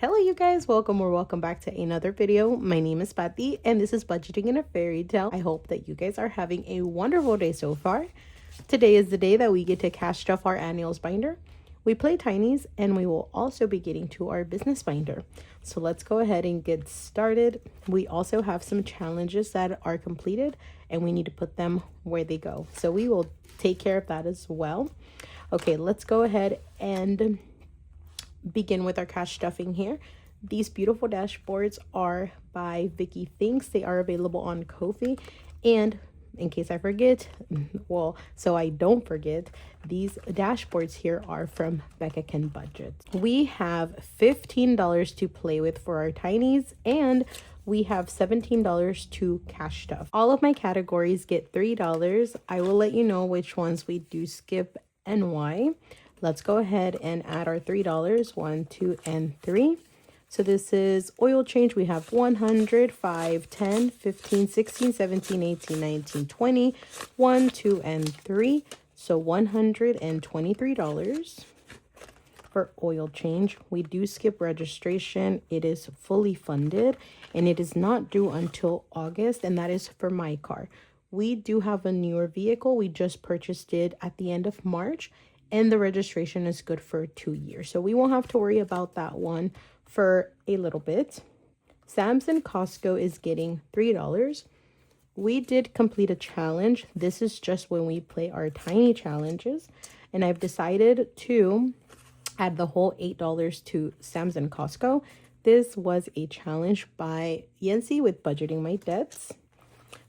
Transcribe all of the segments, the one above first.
Hello you guys, welcome or welcome back to another video. My name is Pati and this is Budgeting in a Fairy Tale. I hope that you guys are having a wonderful day so far. Today is the day that we get to cash stuff our annuals binder. We play tinies and we will also be getting to our business binder. So let's go ahead and get started. We also have some challenges that are completed and we need to put them where they go. So we will take care of that as well. Okay, let's go ahead and begin with our cash stuffing here. These beautiful dashboards are by Vicky Thinks. They are available on Ko-fi, and in case I forget, well, so I don't forget, these dashboards here are from Becca Can Budget. We have $15 to play with for our tinies, and we have $17 to cash stuff. All of my categories get $3. I will let you know which ones we do skip and why. Let's go ahead and add our $3. 1, 2, and 3. So this is oil change. We have 100, 5, 10, 15, 16, 17, 18, 19, 20, 1, 2, and 3. So $123 for oil change. We do skip registration. It is fully funded and it is not due until August, and that is for my car. We do have a newer vehicle. We just purchased it at the end of March. And the registration is good for 2 years. So we won't have to worry about that one for a little bit. Sam's and Costco is getting $3. We did complete a challenge. This is just when we play our tiny challenges. And I've decided to add the whole $8 to Sam's and Costco. This was a challenge by Yancy with budgeting my debts.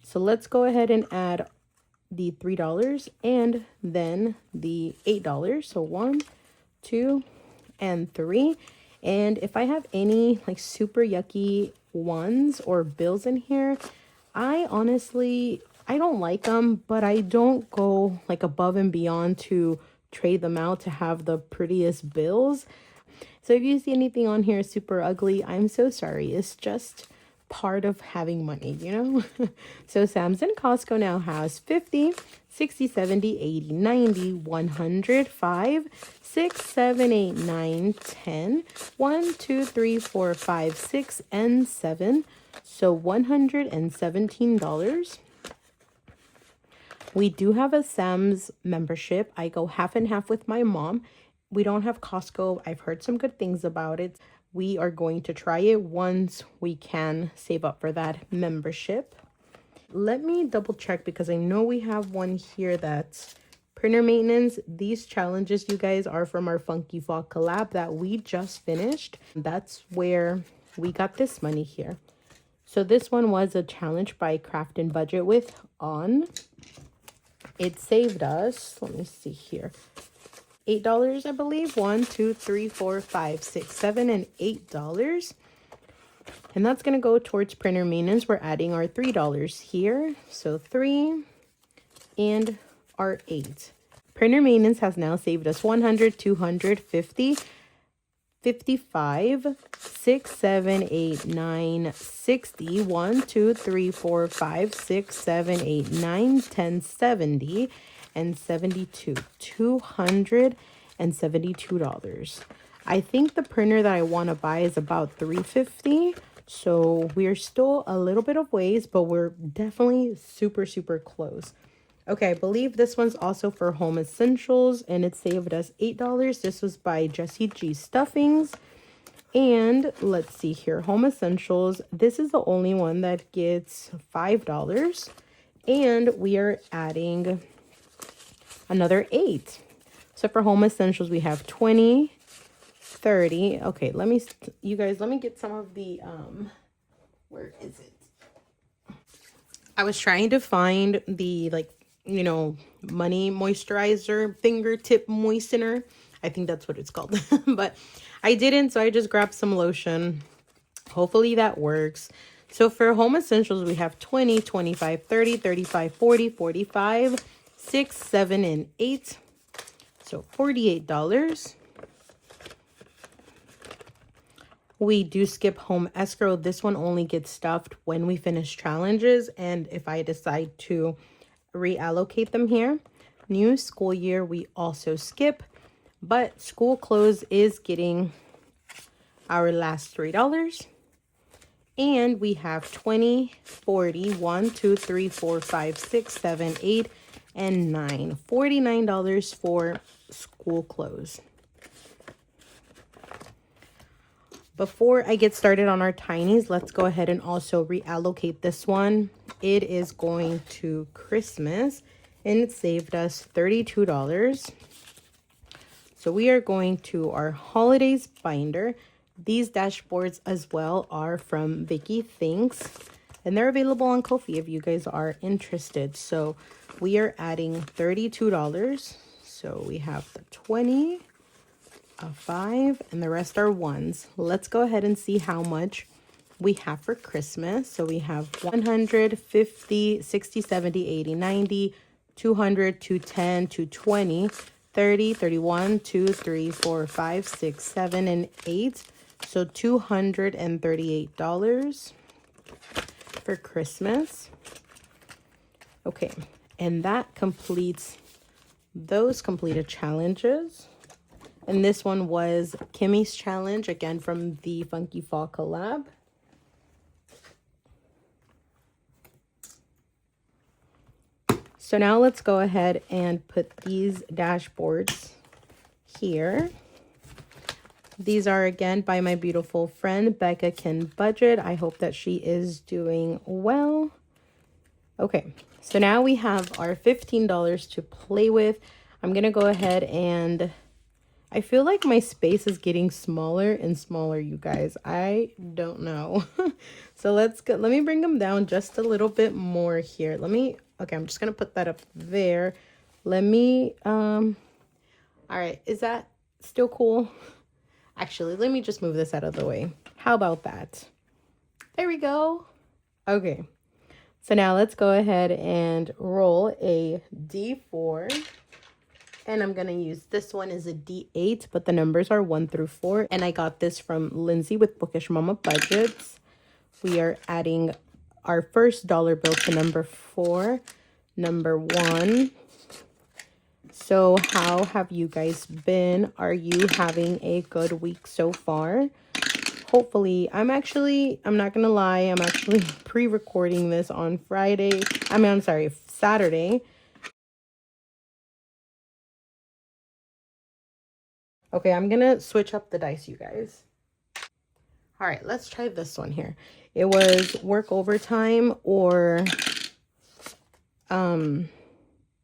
So let's go ahead and add the $3 and then the $8. So 1, 2, and 3. And if I have any like super yucky ones or bills in here, I don't like them, but I don't go like above and beyond to trade them out to have the prettiest bills. So if you see anything on here super ugly, I'm so sorry. It's just part of having money, you know. So Sam's and Costco now has 50, 60, 70, 80, 90, 100, 5, 6, 7, 8, 9, 10, 1, 2, 3, 4, 5, 6, and 7. So $117. We do have a Sam's membership. I go half and half with my mom. We don't have Costco. I've heard some good things about it. We are going to try it once we can save up for that membership. Let me double check because I know we have one here that's printer maintenance. These challenges, you guys, are from our Funky Fall collab that we just finished. That's where we got this money here. So this one was a challenge by Craft and Budget with On. It saved us, let me see here, $8, I believe. 1, 2, 3, 4, 5, 6, 7, and $8. And that's going to go towards printer maintenance. We're adding our $3 here. So 3 and our 8. Printer maintenance has now saved us 100, 200, 50, 55, 6, 7, 8, 9, 60, 1, 2, 3, 4, 5, 6, 7, 8, 9, 10, 70. And 72, $272. I think the printer that I want to buy is about $350. So we're still a little bit of ways, but we're definitely super close. Okay, I believe this one's also for home essentials and it saved us $8. This was by Jessie G Stuffings. And let's see here, home essentials. This is the only one that gets $5. And we are adding another 8. So for home essentials, we have 20, 30. Okay, let me get some of the, where is it? I was trying to find the, like, you know, money moisturizer, fingertip moistener. I think that's what it's called. But I didn't, so I just grabbed some lotion. Hopefully that works. So for home essentials, we have 20, 25, 30, 35, 40, 45, 6, 7, and 8. So $48. We do skip home escrow. This one only gets stuffed when we finish challenges and if I decide to reallocate them here. New school year, we also skip, but school clothes is getting our last $3. And we have 20, 40, 1, 2, 3, 4, 5, 6, 7, 8, and 9. $49 for school clothes. Before I get started on our tinies, let's go ahead and also reallocate this one. It is going to Christmas, and it saved us $32. So we are going to our holidays binder. These dashboards as well are from Vicky Thinks, and they're available on Ko-fi if you guys are interested. So we are adding $32. So we have the 20, a 5, and the rest are ones. Let's go ahead and see how much we have for Christmas. So we have 100, 50, 60, 70, 80, 90, 200, 210, 220, 30, 31, 2, 3, 4, 5, 6, 7, and 8. So $238 for Christmas. Okay, and that completes those completed challenges. And this one was Kimmy's challenge, again from the Funky Fall collab. So now let's go ahead and put these dashboards here. These are again by my beautiful friend Becca Can Budget. I hope that she is doing well. Okay, so now we have our $15 to play with. I'm gonna go ahead and I feel like my space is getting smaller and smaller, you guys. I don't know. So let's go. Let me bring them down just a little bit more here. Okay, I'm just going to put that up there. All right. Is that still cool? Actually, let me just move this out of the way. How about that? There we go. Okay. So now let's go ahead and roll a D4. And I'm going to use this one as a D8, but the numbers are 1 through 4. And I got this from Lindsay with Bookish Mama Budgets. We are adding our first dollar bill to number 4, number 1. So how have you guys been? Are you having a good week so far? Hopefully, I'm not going to lie. I'm actually pre-recording this on Saturday. Okay, I'm going to switch up the dice, you guys. All right, let's try this one here. It was work overtime or, what am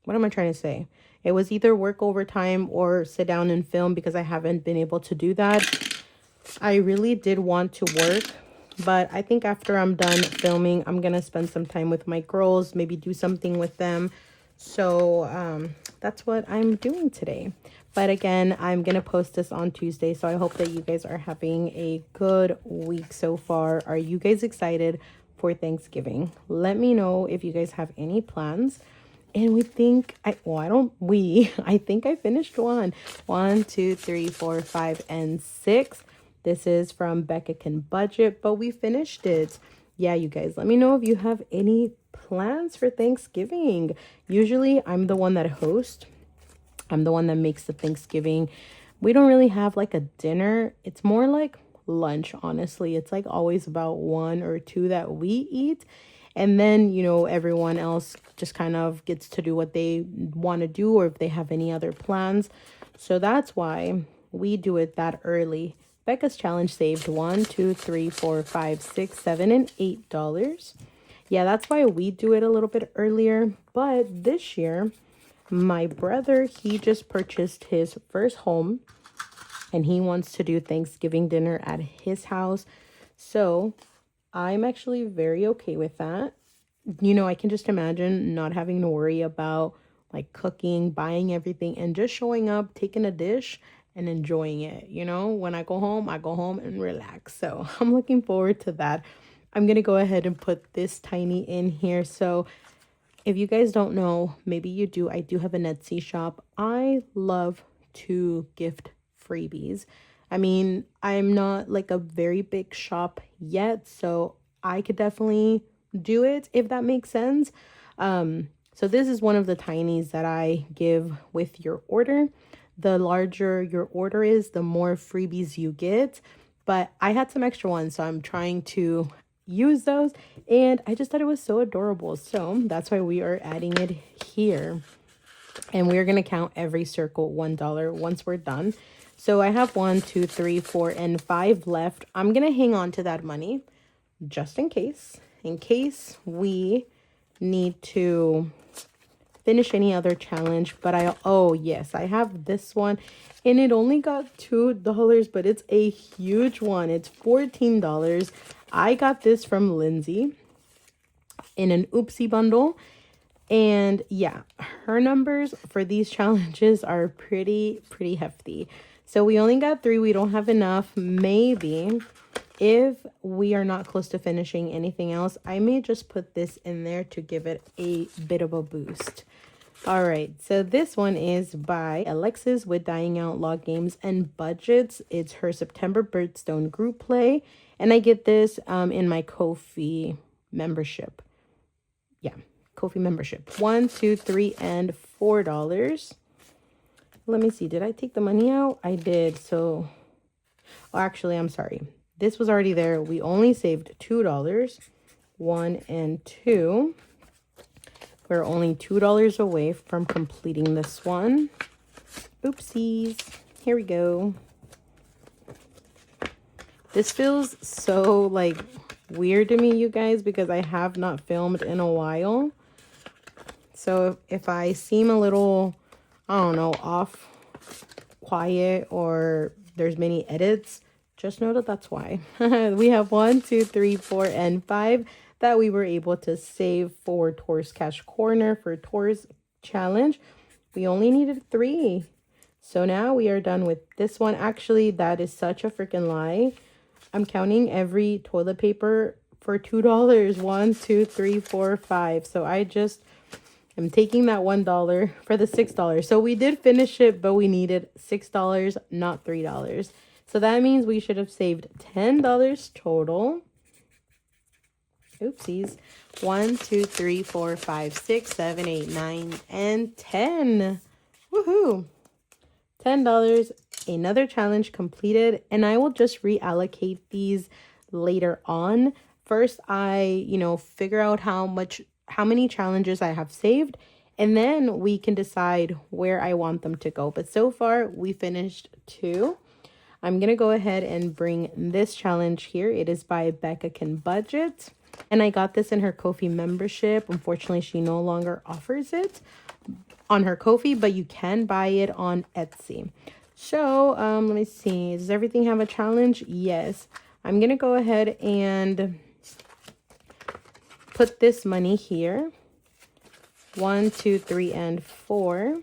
I trying to say? It was either work overtime or sit down and film because I haven't been able to do that. I really did want to work, but I think after I'm done filming, I'm going to spend some time with my girls, maybe do something with them. So that's what I'm doing today. But again, I'm going to post this on Tuesday. So I hope that you guys are having a good week so far. Are you guys excited for Thanksgiving? Let me know if you guys have any plans. And I think I finished one. 1, 2, 3, 4, 5, and 6. This is from Becca Can Budget, but we finished it. Yeah, you guys, let me know if you have any plans for Thanksgiving. Usually I'm the one that hosts. I'm the one that makes the Thanksgiving. We don't really have like a dinner. It's more like lunch, honestly. It's like always about 1 or 2 that we eat. And then, you know, everyone else just kind of gets to do what they want to do or if they have any other plans. So that's why we do it that early. Becca's challenge saved 1, 2, 3, 4, 5, 6, 7, and $8. Yeah, that's why we do it a little bit earlier. But this year, my brother, he just purchased his first home and he wants to do Thanksgiving dinner at his house. So I'm actually very okay with that. You know, I can just imagine not having to worry about like cooking, buying everything, and just showing up, taking a dish and enjoying it. You know, when I go home and relax. So I'm looking forward to that. I'm going to go ahead and put this tiny in here. So if you guys don't know, maybe you do, I do have an Etsy shop. I love to gift freebies. I mean, I'm not like a very big shop yet, so I could definitely do it if that makes sense. So this is one of the tinies that I give with your order. The larger your order is, the more freebies you get. but I had some extra ones, so I'm trying to use those, and I just thought it was so adorable. So that's why we are adding it here. And we're going to count every circle $1 once we're done. So I have 1, 2, 3, 4, and 5 left. I'm going to hang on to that money just in case we need to finish any other challenge. But oh yes, I have this one, and it only got $2, but it's a huge one. It's $14. I got this from Lindsay in an oopsie bundle. And yeah, her numbers for these challenges are pretty hefty. So we only got 3. We don't have enough. Maybe if we are not close to finishing anything else, I may just put this in there to give it a bit of a boost. All right, so this one is by Alexis with Dying Out Log Games and Budgets. It's her September Birthstone group play, and I get this in my Ko-fi membership. Yeah, Ko-fi membership. 1, 2, 3, and $4. Let me see. Did I take the money out? I did. So, oh, actually, I'm sorry. This was already there. We only saved $2. 1 and 2. We're only $2 away from completing this one. Oopsies. Here we go. This feels so like weird to me, you guys, because I have not filmed in a while. So if I seem a little, I don't know, off, quiet, or there's many edits, just know that that's why. We have 1, 2, 3, 4, and 5 that we were able to save for Tor's Cash Corner for Tor's challenge. We only needed 3. So now we are done with this one. Actually, that is such a freaking lie. I'm counting every toilet paper for $2. 1, 2, 3, 4, 5. So I just am taking that $1 for the $6. So we did finish it, but we needed $6, not $3. So that means we should have saved $10 total. Oopsies. 1, 2, 3, 4, 5, 6, 7, 8, 9, and 10. Woohoo! $10. Another challenge completed, and I will just reallocate these later on. First, I, figure out how many challenges I have saved, and then we can decide where I want them to go. But so far, we finished 2. I'm going to go ahead and bring this challenge here. It is by Becca Can Budget, and I got this in her Ko-fi membership. Unfortunately, she no longer offers it on her Ko-fi, but you can buy it on Etsy. So, let me see. Does everything have a challenge? Yes. I'm going to go ahead and put this money here. 1, 2, 3, and 4.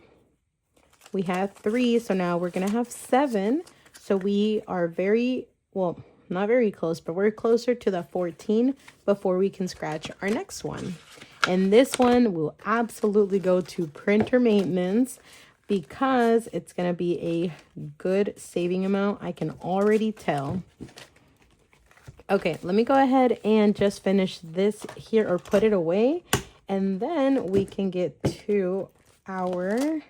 We have 3, so now we're going to have 7. So we are not very close, but we're closer to the 14 before we can scratch our next one. And this one will absolutely go to printer maintenance because it's going to be a good saving amount. I can already tell. Okay, let me go ahead and just finish this here, or put it away. And then we can get to our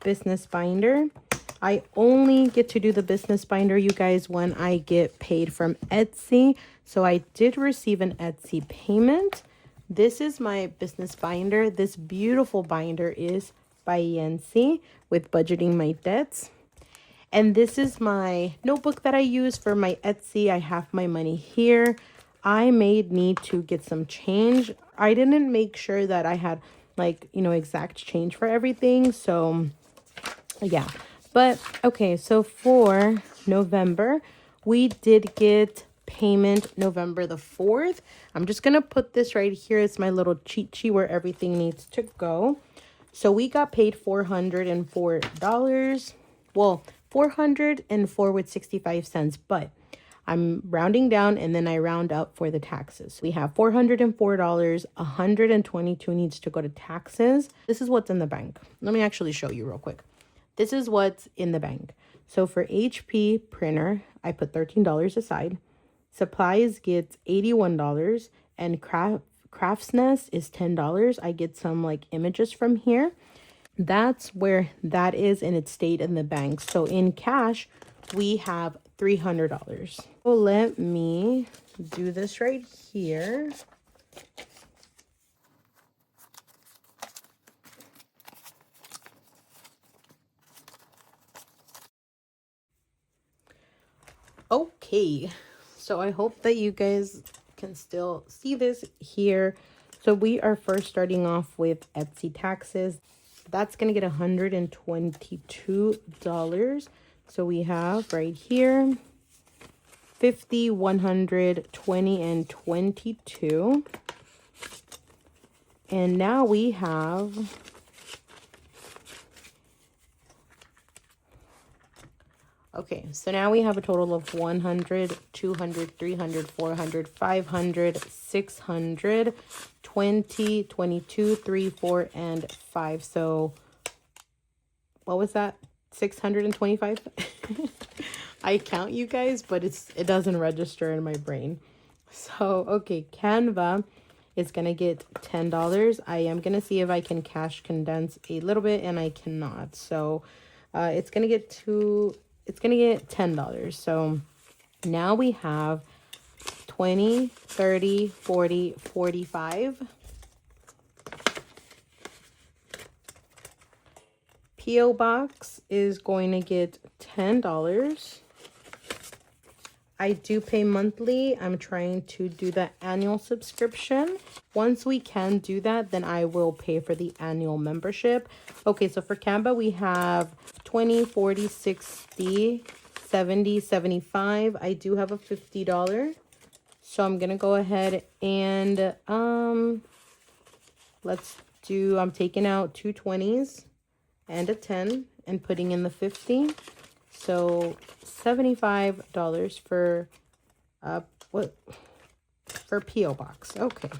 business binder. I only get to do the business binder, you guys, when I get paid from Etsy. So I did receive an Etsy payment. This is my business binder. This beautiful binder is by Yancy with Budgeting My Debts. And this is my notebook that I use for my Etsy. I have my money here. I may need to get some change. I didn't make sure that I had exact change for everything. So yeah. But okay, so for November, we did get payment November the 4th. I'm just going to put this right here. It's my little cheat sheet where everything needs to go. So we got paid $404. Well, 404 with 65 cents, but I'm rounding down and then I round up for the taxes. We have $404, 122 needs to go to taxes. This is what's in the bank. Let me actually show you real quick. This is what's in the bank. So for HP printer, I put $13 aside. Supplies gets $81, and Crafts Nest is $10. I get some images from here. That's where that is, and it stayed in the bank. So in cash, we have $300. So let me do this right here. Okay, so I hope that you guys can still see this here. So we are first starting off with Etsy taxes. That's gonna get $122. So we have right here 50, 100, 20, and 22. And now we have okay, so now we have a total of 100, 200, 300, 400, 500, 600, 20, 22, 3, 4, and 5. So what was that? 625? I count, you guys, but it doesn't register in my brain. So, okay, Canva is going to get $10. I am going to see if I can cash condense a little bit, and I cannot. So, it's going to get $10. So now we have 20, 30, 40, 45. P.O. Box is going to get $10. I do pay monthly. I'm trying to do the annual subscription. Once we can do that, then I will pay for the annual membership. Okay, so for Canva, we have 20, 40, 60, 70, 75. I do have a $50. So I'm going to go ahead and I'm taking out 2 20s and a 10 and putting in the 50. So $75 for for P.O. Box. Okay.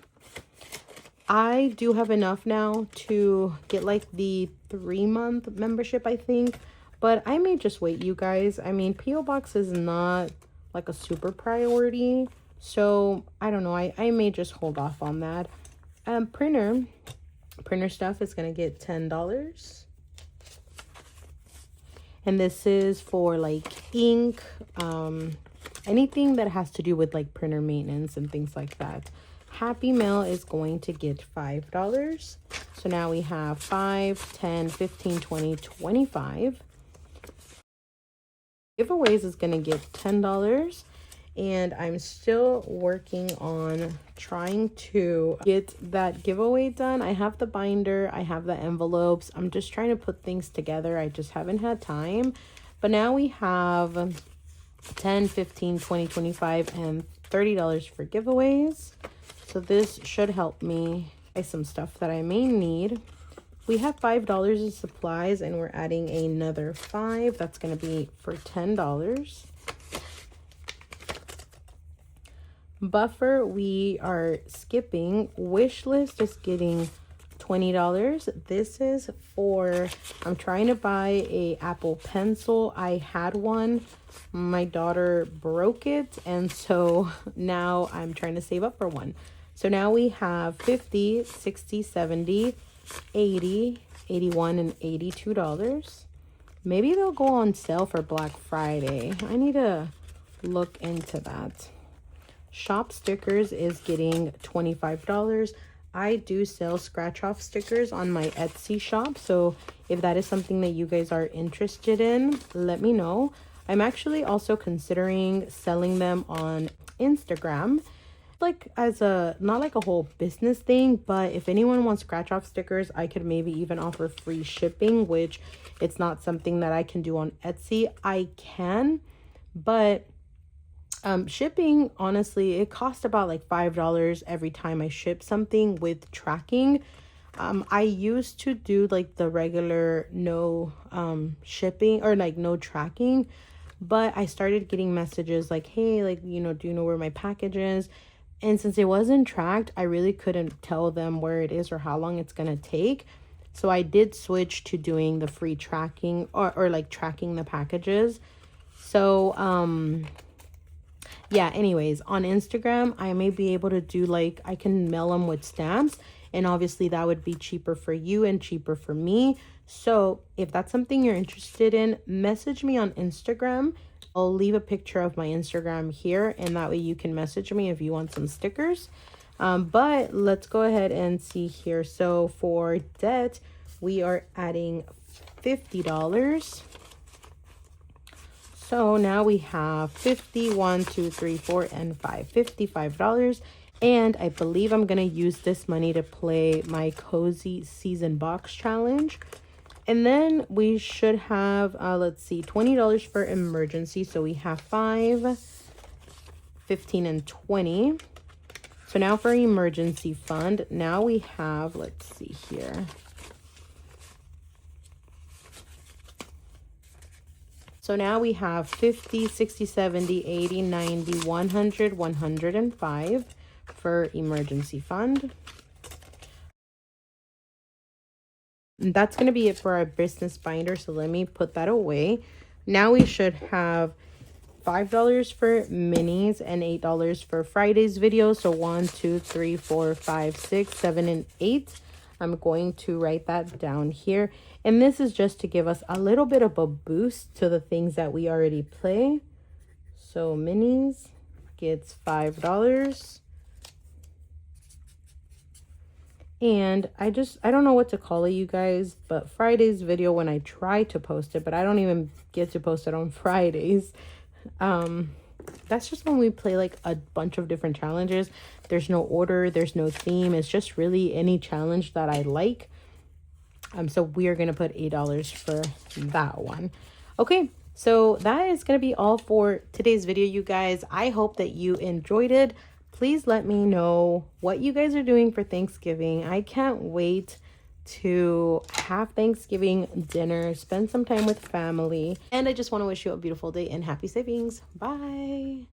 I do have enough now to get like the 3-month membership, I think, but I may just wait, you guys. I mean, P.O. Box is not like a super priority, so I don't know. I may just hold off on that. Printer stuff is gonna get $10. And this is for like ink, anything that has to do with like printer maintenance and things like that. Happy Mail is going to get $5. So now we have 5, 10, 15, 20, 25. Giveaways is going to get $10. And I'm still working on trying to get that giveaway done. I have the binder, I have the envelopes. I'm just trying to put things together. I just haven't had time. But now we have 10, 15, 20, 25, and $30 for giveaways. So this should help me buy some stuff that I may need. We have $5 in supplies, and we're adding another 5. That's going to be for $10. Buffer, we are skipping. Wish list is getting $20. This is for, I'm trying to buy a Apple Pencil. I had one. My daughter broke it, and so now I'm trying to save up for one. So now we have 50, 60, 70, 80, 81, and $82. Maybe they'll go on sale for Black Friday. I need to look into that. Shop stickers is getting $25. I do sell scratch off stickers on my Etsy shop, so if that is something that you guys are interested in, let me know. I'm actually also considering selling them on Instagram, like as a, not like a whole business thing, but if anyone wants scratch off stickers, I could maybe even offer free shipping, which it's not something that I can do on Etsy. I can, but shipping, honestly, it costs about like $5 every time I ship something with tracking. I used to do like the regular no shipping or like no tracking, but I started getting messages like, hey, like, do you know where my package is? And since it wasn't tracked, I really couldn't tell them where it is or how long it's gonna take. So I did switch to doing the free tracking or like tracking the packages. So yeah, anyways, on Instagram, I may be able to do like, I can mail them with stamps, and obviously that would be cheaper for you and cheaper for me. So if that's something you're interested in, message me on Instagram. I'll leave a picture of my Instagram here, and that way you can message me if you want some stickers. But let's go ahead and see here. So for debt, we are adding $50. So now we have 50, 1, 2, 3, 4, and 5, $55. And I believe I'm going to use this money to play my Cozy Season Box Challenge. And then we should have, let's see, $20 for emergency. So we have 5, 15, and 20. So now for emergency fund, now we have, let's see here. So now we have 50, 60, 70, 80, 90, 100, 105 for emergency fund. And that's going to be it for our business binder. So let me put that away. Now we should have $5 for minis and $8 for Friday's video. So 1, 2, 3, 4, 5, 6, 7, and 8. I'm going to write that down here. And this is just to give us a little bit of a boost to the things that we already play. So minis gets $5. And I don't know what to call it, you guys, but Friday's video, when I try to post it, but I don't even get to post it on Fridays. That's just when we play like a bunch of different challenges. There's no order, there's no theme. It's just really any challenge that I like. So we are going to put $8 for that one. Okay, so that is going to be all for today's video, you guys. I hope that you enjoyed it. Please let me know what you guys are doing for Thanksgiving. I can't wait to have Thanksgiving dinner, spend some time with family. And I just want to wish you a beautiful day and happy savings. Bye.